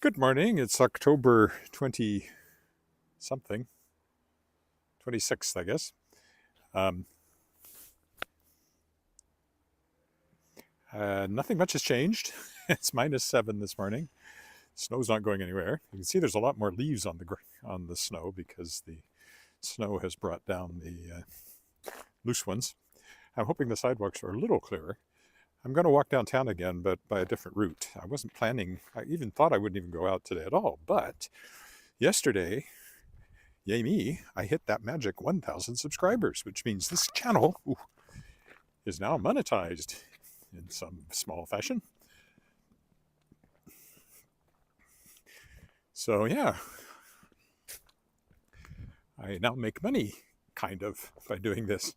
Good morning. It's October 20 something, 26th, I guess. Um, Nothing much has changed. It's -7 this morning. Snow's not going anywhere. You can see there's a lot more leaves on the snow because the snow has brought down the loose ones. I'm hoping the sidewalks are a little clearer. I'm going to walk downtown again, but by a different route. I wasn't planning. I even thought I wouldn't even go out today at all. But yesterday, yay me, I hit that magic 1,000 subscribers, which means this channel is now monetized in some small fashion. So yeah, I now make money, kind of, by doing this.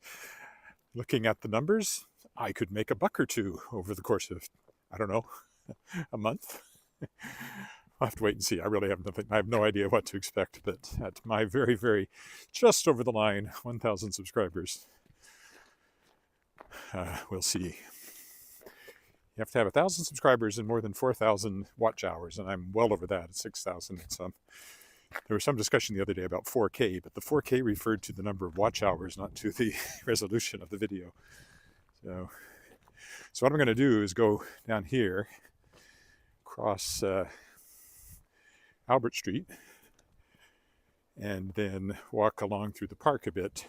Looking at the numbers, I could make $1 or $2 over the course of, I don't know, a month. I'll have to wait and see. I really have nothing. I have no idea what to expect, but at my very, very just over the line, 1,000 subscribers, we'll see. You have to have 1,000 subscribers and more than 4,000 watch hours, and I'm well over that at 6,000 and some. There was some discussion the other day about 4K, but the 4K referred to the number of watch hours, not to the resolution of the video. So what I'm going to do is go down here, cross Albert Street, and then walk along through the park a bit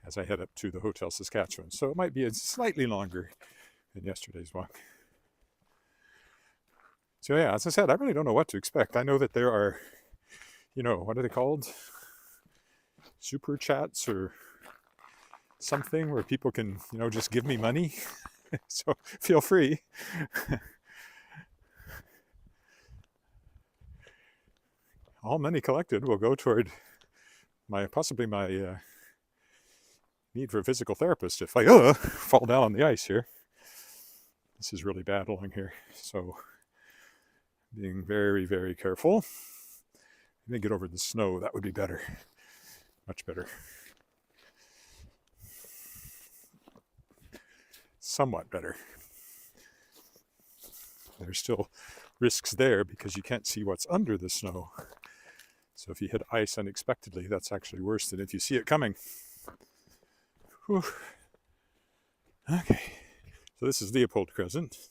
as I head up to the Hotel Saskatchewan. So it might be slightly longer than yesterday's walk. So yeah, as I said, I really don't know what to expect. I know that there are, what are they called? Super chats or something where people can, just give me money. So feel free. All money collected will go toward possibly my need for a physical therapist if I fall down on the ice here. This is really bad along here, so being very, very careful. Let me get over the snow. That would be better, much better. Somewhat better. There's still risks there because you can't see what's under the snow. So if you hit ice unexpectedly, that's actually worse than if you see it coming. Whew. Okay, so this is Leopold Crescent.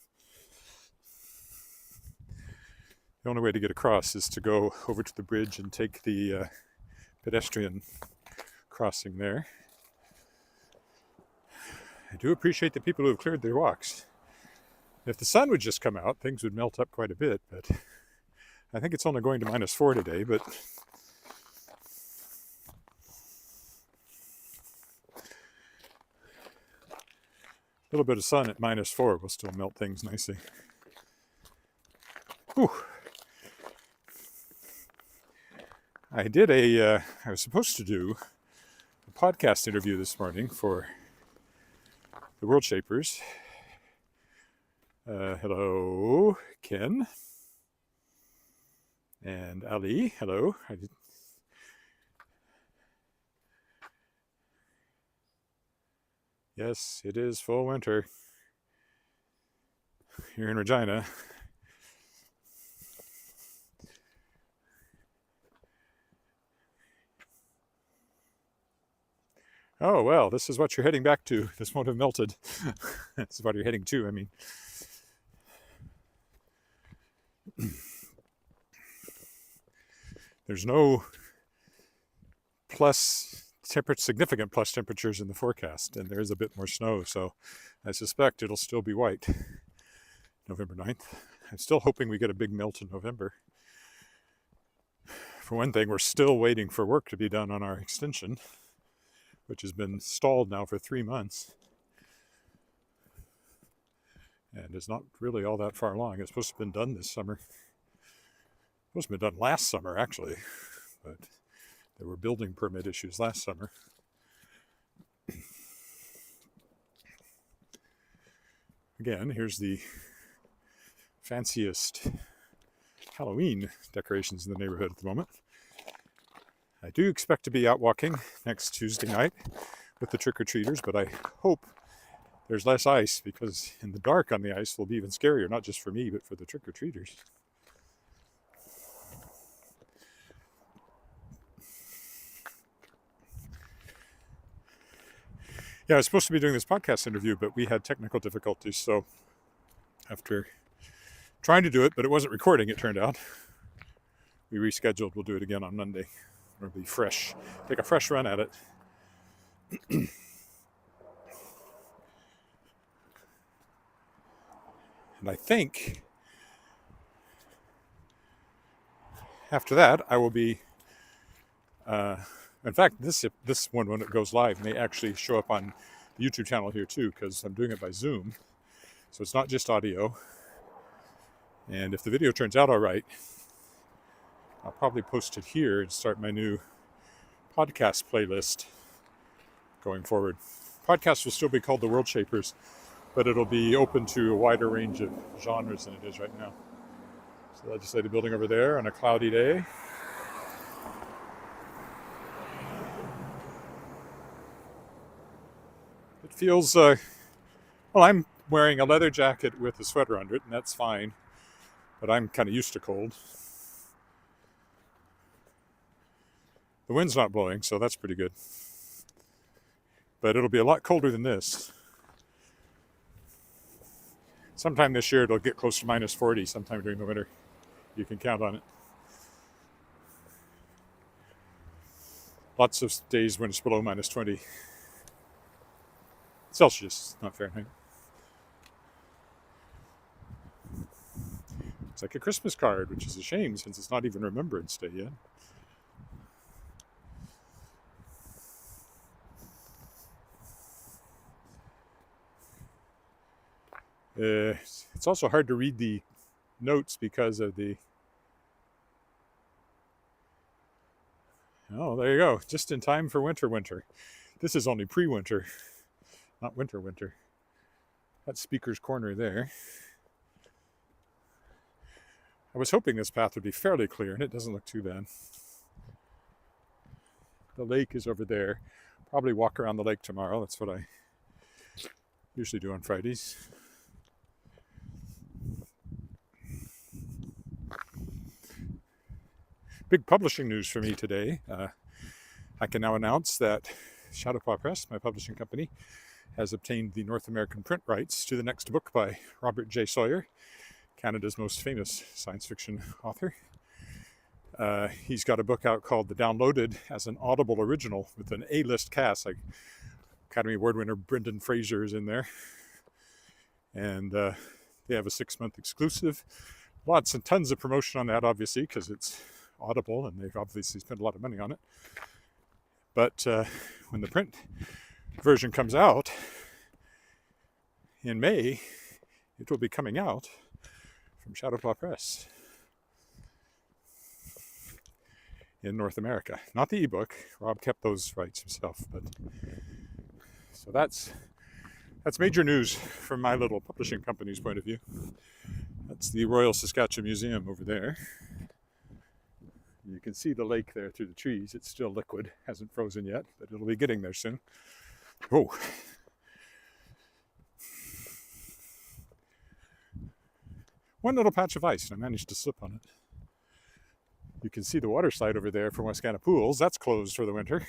The only way to get across is to go over to the bridge and take the pedestrian crossing there. I do appreciate the people who have cleared their walks. If the sun would just come out, things would melt up quite a bit, but I think it's only going to -4 today, but a little bit of sun at -4 will still melt things nicely. Whew. I was supposed to do a podcast interview this morning for the World Shapers. Hello, Ken. And Ali, hello. Yes, it is full winter here in Regina. Oh, well, this is what you're heading back to. This won't have melted. This is what you're heading to, I mean. There's no significant plus temperatures in the forecast, and there is a bit more snow, so I suspect it'll still be white November 9th. I'm still hoping we get a big melt in November. For one thing, we're still waiting for work to be done on our extension, which has been stalled now for 3 months and is not really all that far along. It's supposed to have been done this summer. Supposed to have been done last summer, actually, but there were building permit issues last summer. Again, here's the fanciest Halloween decorations in the neighborhood at the moment. I do expect to be out walking next Tuesday night with the trick-or-treaters, but I hope there's less ice, because in the dark on the ice will be even scarier, not just for me, but for the trick-or-treaters. Yeah, I was supposed to be doing this podcast interview, but we had technical difficulties. So after trying to do it, but it wasn't recording, it turned out, we rescheduled. We'll do it again on Monday. It'll be fresh. Take a fresh run at it. And I think after that, I will be. In fact, this one, when it goes live, may actually show up on the YouTube channel here too, because I'm doing it by Zoom. So it's not just audio. And if the video turns out all right, I'll probably post it here and start my new podcast playlist going forward. Podcast will still be called The World Shapers, but it'll be open to a wider range of genres than it is right now. So the legislative building over there on a cloudy day. It feels, well, I'm wearing a leather jacket with a sweater under it, and that's fine, but I'm kind of used to cold. The wind's not blowing, so that's pretty good. But it'll be a lot colder than this. Sometime this year it'll get close to minus 40 sometime during the winter. You can count on it. Lots of days when it's below minus 20 Celsius, not Fahrenheit. It's like a Christmas card, which is a shame since it's not even Remembrance Day yet. It's also hard to read the notes because of the... Oh, there you go. Just in time for winter. This is only pre-winter, not winter. That's Speaker's Corner there. I was hoping this path would be fairly clear, and it doesn't look too bad. The lake is over there. Probably walk around the lake tomorrow. That's what I usually do on Fridays. Big publishing news for me today. I can now announce that Shadowpaw Press, my publishing company, has obtained the North American print rights to the next book by Robert J. Sawyer, Canada's most famous science fiction author. He's got a book out called The Downloaded as an Audible original with an A-list cast, like Academy Award winner Brendan Fraser is in there. And they have a 6-month exclusive. Lots and tons of promotion on that, obviously, because it's Audible and they've obviously spent a lot of money on it. But when the print version comes out in May, it will be coming out from Shadowpaw Press in North America. Not the ebook. Rob kept those rights himself, but so that's major news from my little publishing company's point of view. That's the Royal Saskatchewan Museum over there. You can see the lake there through the trees. It's still liquid, hasn't frozen yet, but it'll be getting there soon. Oh. One little patch of ice, and I managed to slip on it. You can see the water slide over there from Wascana Pools. That's closed for the winter.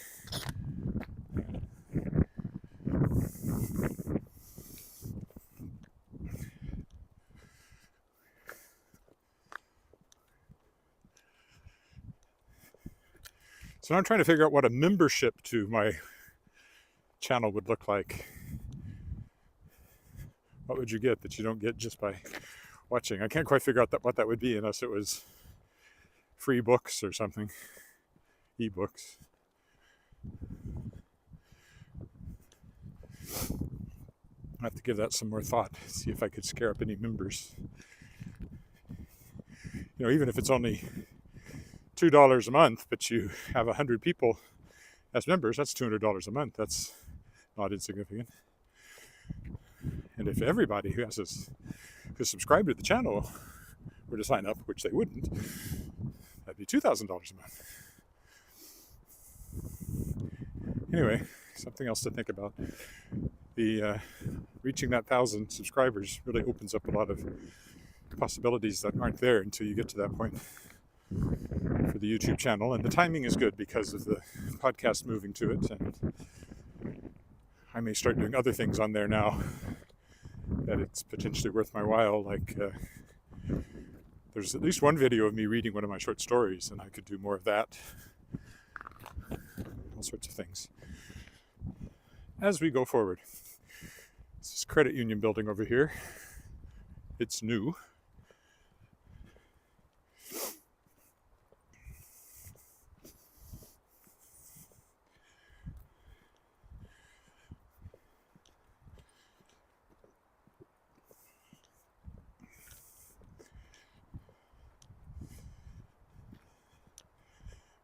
So now I'm trying to figure out what a membership to my channel would look like. What would you get that you don't get just by watching? I can't quite figure out what that would be unless it was free books or something, e-books. I have to give that some more thought, see if I could scare up any members. You know, even if it's only $2 a month, but you have 100 people as members, that's $200 a month. That's not insignificant. And if everybody who subscribed to the channel were to sign up, which they wouldn't, that'd be $2,000 a month. Anyway, something else to think about. The reaching that 1,000 subscribers really opens up a lot of possibilities that aren't there until you get to that point for the YouTube channel. And the timing is good because of the podcast moving to it. And I may start doing other things on there now that it's potentially worth my while, like there's at least one video of me reading one of my short stories, and I could do more of that. All sorts of things as we go forward. This is credit union building over here. It's new.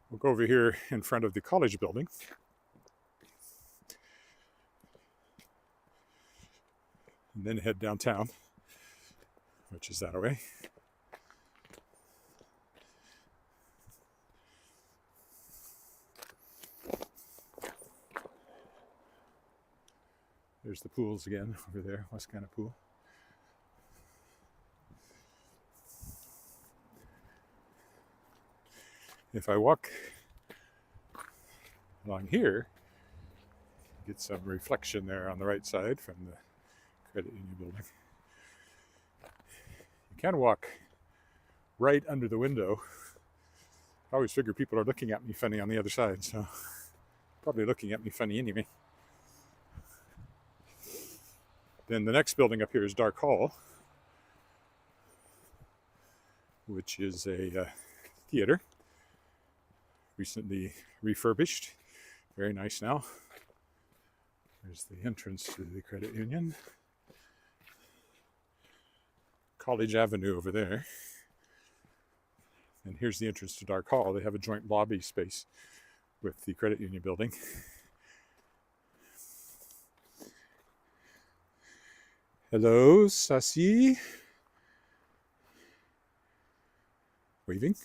We'll go over here in front of the college building. And then head downtown, which is that way. There's the pools again over there, Wascana Pool. If I walk along here, get some reflection there on the right side from the credit union building. You can walk right under the window. I always figure people are looking at me funny on the other side, so probably looking at me funny anyway. Then the next building up here is Dark Hall, which is a theater. Recently refurbished. Very nice now. There's the entrance to the credit union. College Avenue over there. And here's the entrance to Dark Hall. They have a joint lobby space with the credit union building. Hello, Sassy. Waving.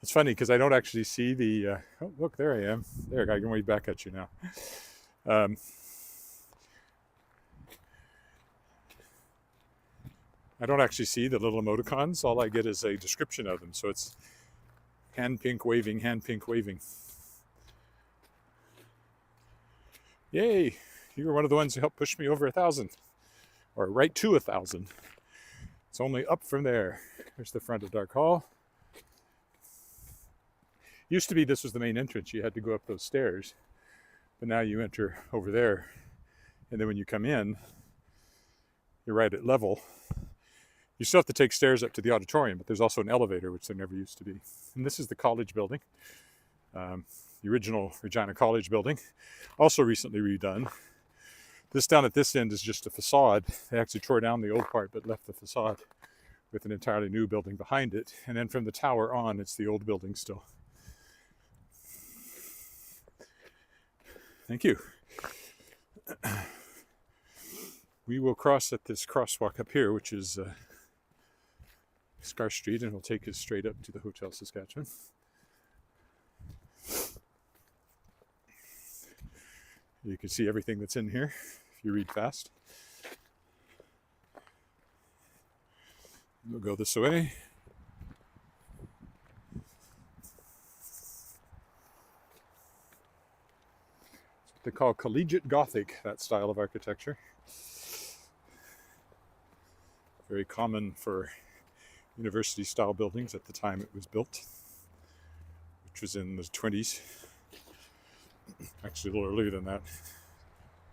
It's funny because I don't actually see the, oh, look, there I am. There, I can wave back at you now. I don't actually see the little emoticons. All I get is a description of them. So it's hand pink waving, hand pink waving. Yay, you were one of the ones who helped push me over 1,000. Or right to 1,000. It's only up from there. There's the front of Dark Hall. Used to be this was the main entrance. You had to go up those stairs. But now you enter over there. And then when you come in, you're right at level. You still have to take stairs up to the auditorium, but there's also an elevator, which there never used to be. And this is the college building. The original Regina College building. Also recently redone. This down at this end is just a facade. They actually tore down the old part, but left the facade with an entirely new building behind it. And then from the tower on, it's the old building still. Thank you. We will cross at this crosswalk up here, which is Scar Street, and we'll take us straight up to the Hotel Saskatchewan. You can see everything that's in here if you read fast. We'll go this way. They call collegiate Gothic, that style of architecture. Very common for university style buildings at the time it was built, which was in the 20s. Actually a little earlier than that.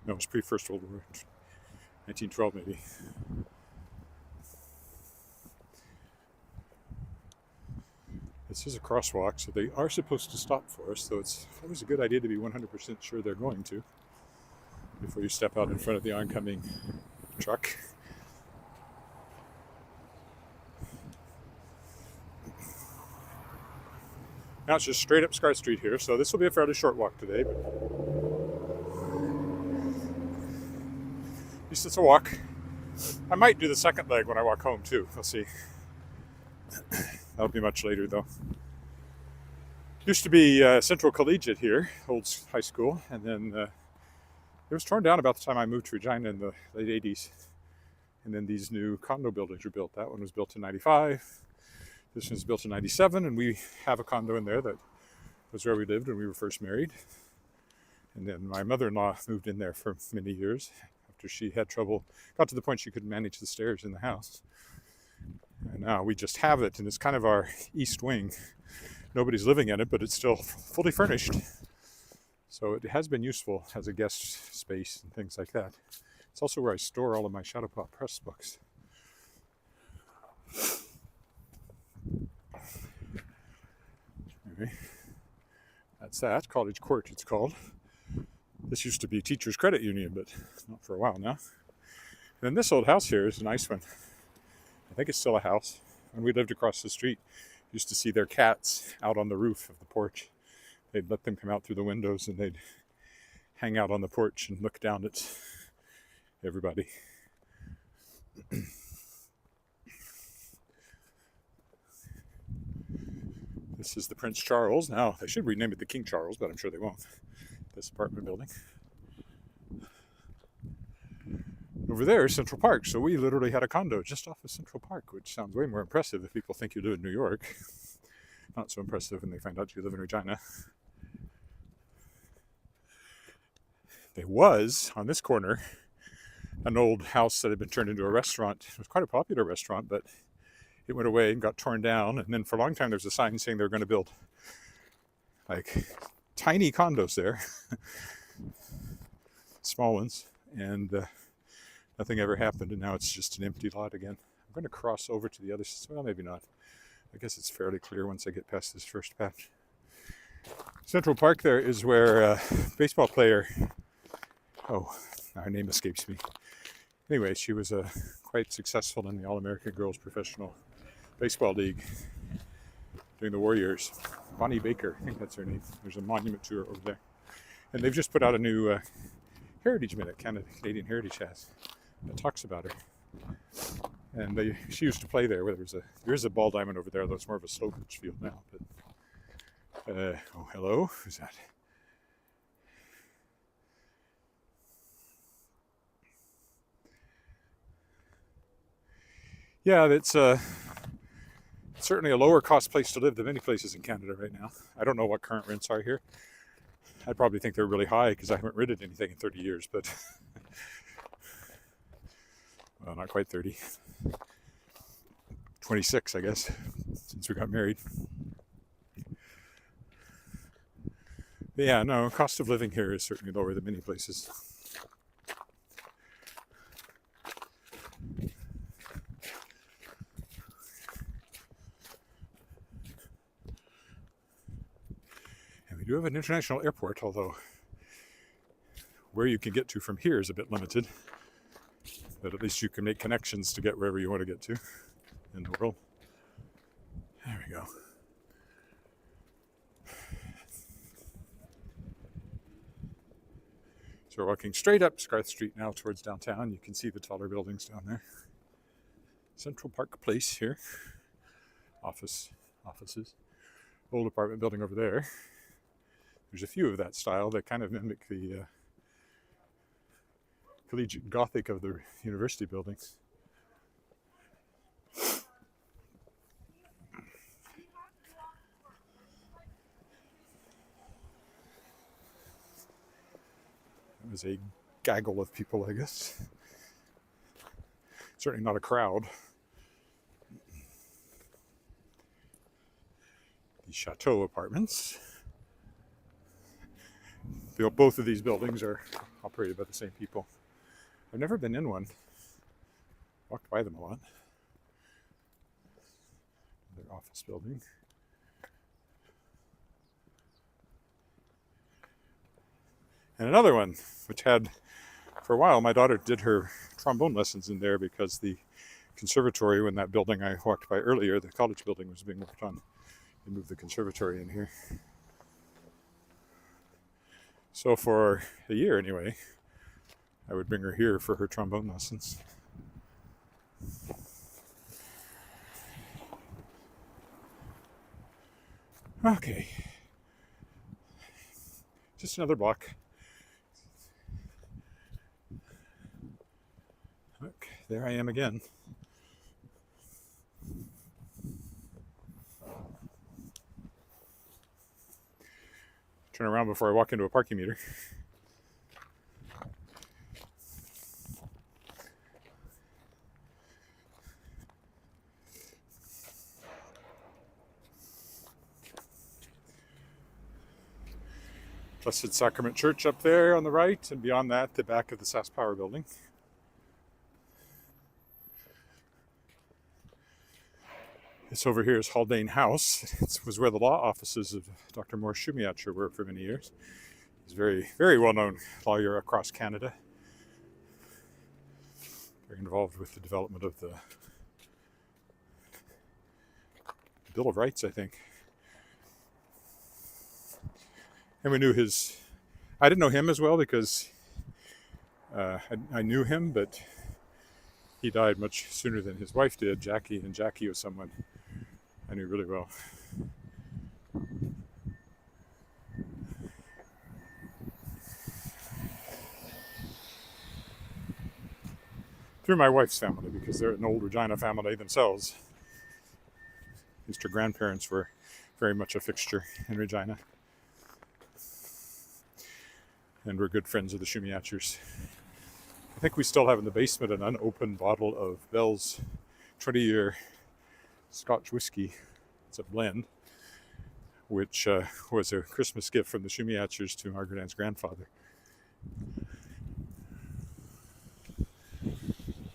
No, it was pre-First World War, 1912 maybe. This is a crosswalk, so they are supposed to stop for us, so it's always a good idea to be 100% sure they're going to before you step out in front of the oncoming truck. Now it's just straight up Scar Street here, so this will be a fairly short walk today, but at least it's a walk. I might do the second leg when I walk home too, we'll see. That'll be much later though. Used to be Central Collegiate here, old high school, and then it was torn down about the time I moved to Regina in the late 80s. And then these new condo buildings were built. That one was built in 95. This one was built in 97, and we have a condo in there that was where we lived when we were first married. And then my mother-in-law moved in there for many years after she had trouble, got to the point she couldn't manage the stairs in the house. And now we just have it, and it's kind of our east wing. Nobody's living in it, but it's still fully furnished. So it has been useful as a guest space and things like that. It's also where I store all of my Shadowpaw Press books. Anyway, that's that. College Court, it's called. This used to be Teachers Credit Union, but not for a while now. And then this old house here is a nice one. I think it's still a house. When we lived across the street, used to see their cats out on the roof of the porch. They'd let them come out through the windows and they'd hang out on the porch and look down at everybody. This is the Prince Charles. Now, they should rename it the King Charles, but I'm sure they won't. This apartment building. Over there is Central Park. So we literally had a condo just off of Central Park, which sounds way more impressive if people think you live in New York. Not so impressive when they find out you live in Regina. There was, on this corner, an old house that had been turned into a restaurant. It was quite a popular restaurant, but it went away and got torn down. And then for a long time, there was a sign saying they were going to build like tiny condos there, small ones, and nothing ever happened. And now it's just an empty lot again. I'm going to cross over to the other side. Well, maybe not. I guess it's fairly clear once I get past this first patch. Central Park there is where a baseball player, her name escapes me. Anyway, she was quite successful in the All-American Girls Professional Baseball League during the war years. Bonnie Baker, I think that's her name. There's a monument to her over there. And they've just put out a new Heritage Minute, Canadian Heritage has, that talks about her. And she used to play there. Where there is a ball diamond over there, though it's more of a slow pitch field now. But hello, who's that? Yeah, it's certainly a lower cost place to live than many places in Canada right now. I don't know what current rents are here. I probably think they're really high because I haven't rented anything in 30 years, but well, not quite 30. 26, I guess, since we got married. But yeah, no, cost of living here is certainly lower than many places. And we do have an international airport, although where you can get to from here is a bit limited. But at least you can make connections to get wherever you want to get to in the world. There we go. So we're walking straight up Scarth Street now towards downtown. You can see the taller buildings down there. Central Park Place here. Offices. Old apartment building over there. There's a few of that style that kind of mimic the collegiate Gothic of the university buildings. It was a gaggle of people, I guess. Certainly not a crowd. The Chateau Apartments. Both of these buildings are operated by the same people. I've never been in one. Walked by them a lot. Their office building. And another one, which had, for a while, my daughter did her trombone lessons in there because the conservatory, when that building I walked by earlier, the college building, was being worked on, they moved the conservatory in here. So for a year anyway, I would bring her here for her trombone lessons. Okay. Just another block. Look, there I am again. Turn around before I walk into a parking meter. Blessed Sacrament Church up there on the right, and beyond that, the back of the SAS Power building. This over here is Haldane House. It was where the law offices of Dr. Morris Schumacher were for many years. He's a very, very well-known lawyer across Canada. Very involved with the development of the Bill of Rights, I think. And we knew I didn't know him as well because I knew him, but he died much sooner than his wife did, Jackie, and Jackie was someone I knew really well. Through my wife's family, because they're an old Regina family themselves. At least her grandparents were very much a fixture in Regina. And we're good friends of the Schumachers. I think we still have in the basement an unopened bottle of Bell's 20-year Scotch whiskey. It's a blend, which was a Christmas gift from the Schumachers to Margaret Ann's grandfather.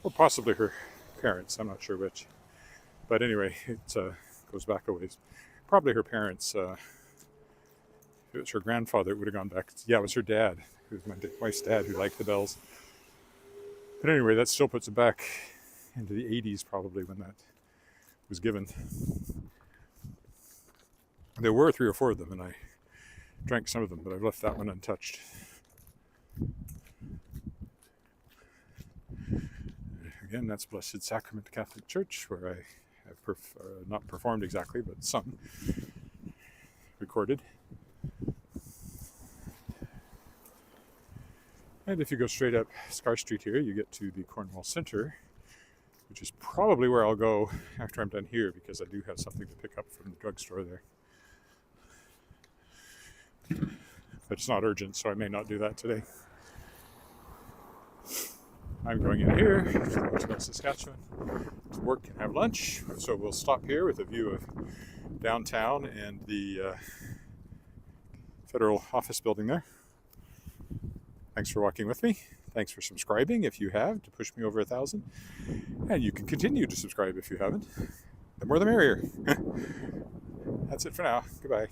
Or possibly her parents, I'm not sure which. But anyway, it goes back a ways. Probably her parents. If it was her grandfather, it would have gone back. Yeah, it was her dad. It was my wife's dad who liked the Bells. But anyway, that still puts it back into the 80s probably when that was given. There were 3 or 4 of them, and I drank some of them, but I've left that one untouched. Again, that's Blessed Sacrament Catholic Church, where I have not performed exactly, but sung, recorded. And if you go straight up Scar Street here, you get to the Cornwall Centre, which is probably where I'll go after I'm done here, because I do have something to pick up from the drugstore there. But it's not urgent, so I may not do that today. I'm going in here to Saskatchewan to work and have lunch, so we'll stop here with a view of downtown and the federal office building there. Thanks for walking with me. Thanks for subscribing if you have, to push me over 1,000. And you can continue to subscribe if you haven't. The more the merrier. That's it for now. Goodbye.